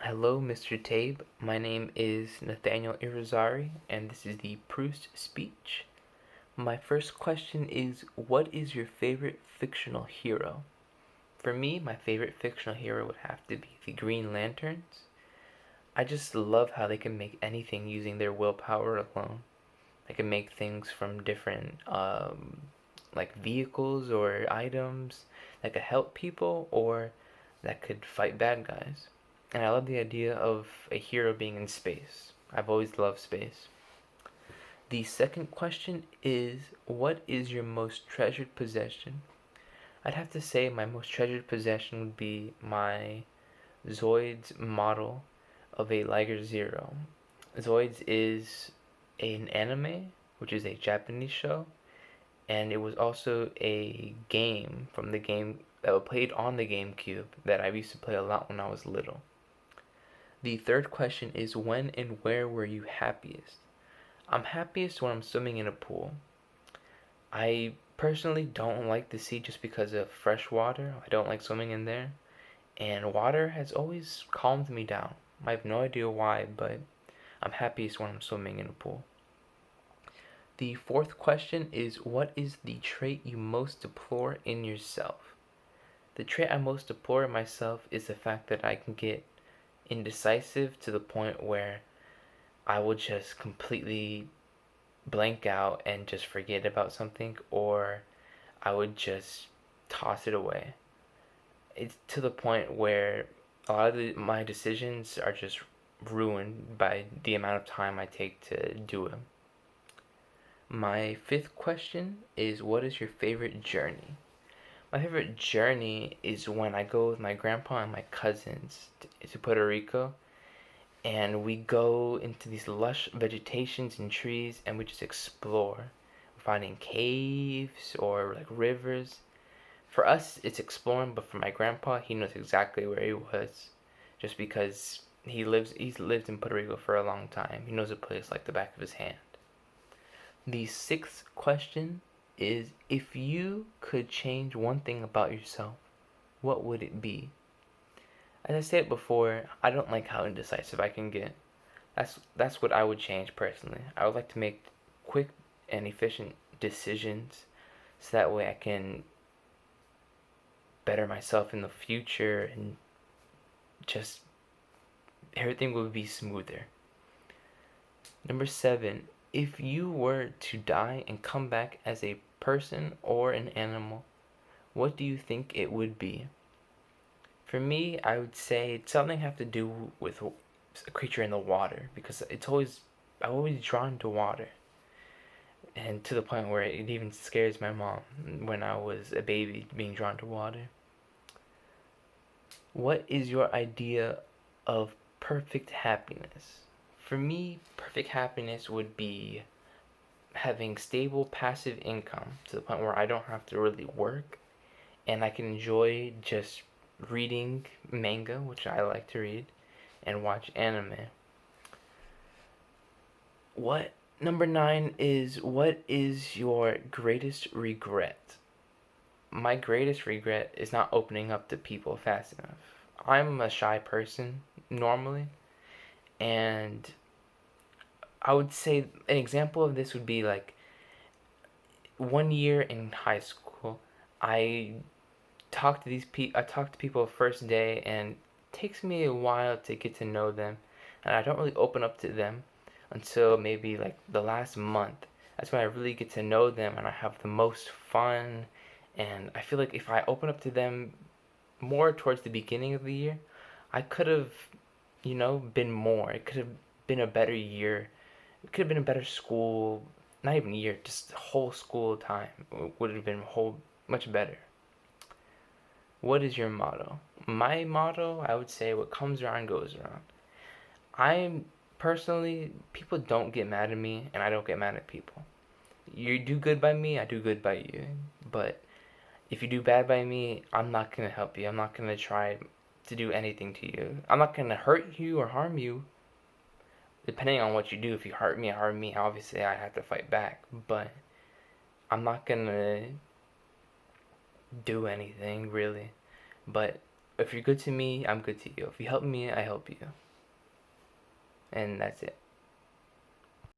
Hello, Mr. Tabe. My name is Nathaniel Irizarry, and this is the Proust speech. My first question is, what is your favorite fictional hero? For me, my favorite fictional hero would have to be the Green Lanterns. I just love how they can make anything using their willpower alone. They can make things from different, like vehicles or items that could help people or that could fight bad guys. And I love the idea of a hero being in space. I've always loved space. The second question is, what is your most treasured possession? I'd have to say my most treasured possession would be my Zoids model of a Liger Zero. Zoids is an anime, which is a Japanese show, and it was also a game from the game that was played on the GameCube that I used to play a lot when I was little. The third question is, when and where were you happiest? I'm happiest when I'm swimming in a pool. I personally don't like the sea just because of fresh water. I don't like swimming in there. And water has always calmed me down. I have no idea why, but I'm happiest when I'm swimming in a pool. The fourth question is, what is the trait you most deplore in yourself? The trait I most deplore in myself is the fact that I can get indecisive to the point where I will just completely blank out and just forget about something, or I would just toss it away. It's to the point where a lot of my decisions are just ruined by the amount of time I take to do them. My fifth question is, what is your favorite journey? My favorite journey is when I go with my grandpa and my cousins to Puerto Rico, and we go into these lush vegetations and trees, and we just explore. We're finding caves or like rivers. For us, it's exploring, but for my grandpa, he knows exactly where he was, just because he's lived in Puerto Rico for a long time. He knows a place like the back of his hand. The sixth question is, if you could change one thing about yourself, what would it be? As I said before, I don't like how indecisive I can get. That's what I would change personally. I would like to make quick and efficient decisions so that way I can better myself in the future and just everything would be smoother. Number 7, if you were to die and come back as a person or an animal, what do you think it would be? For me, I would say it's something have to do with a creature in the water because I'm always drawn to water, and to the point where it even scares my mom when I was a baby being drawn to water. What is your idea of perfect happiness? For me, perfect happiness would be having stable passive income to the point where I don't have to really work and I can enjoy just reading manga, which I like to read, and watch anime. What Number 9 is, what is your greatest regret? My greatest regret is not opening up to people fast enough. I'm a shy person normally, and I would say an example of this would be like 1 year in high school. I I talk to people first day, and it takes me a while to get to know them, and I don't really open up to them until maybe like the last month. That's when I really get to know them and I have the most fun. And I feel like if I open up to them more towards the beginning of the year, I could have, been more. It could have been a better year. It could have been a better school. Not even year, just whole school time would have been much better. What is your motto? My motto, I would say, what comes around goes around. I'm personally, people don't get mad at me, and I don't get mad at people. You do good by me, I do good by you. But if you do bad by me, I'm not gonna help you. I'm not gonna try to do anything to you. I'm not gonna hurt you or harm you. Depending on what you do, if you hurt me, obviously I have to fight back. But I'm not gonna do anything really. But if you're good to me, I'm good to you. If you help me, I help you. And that's it.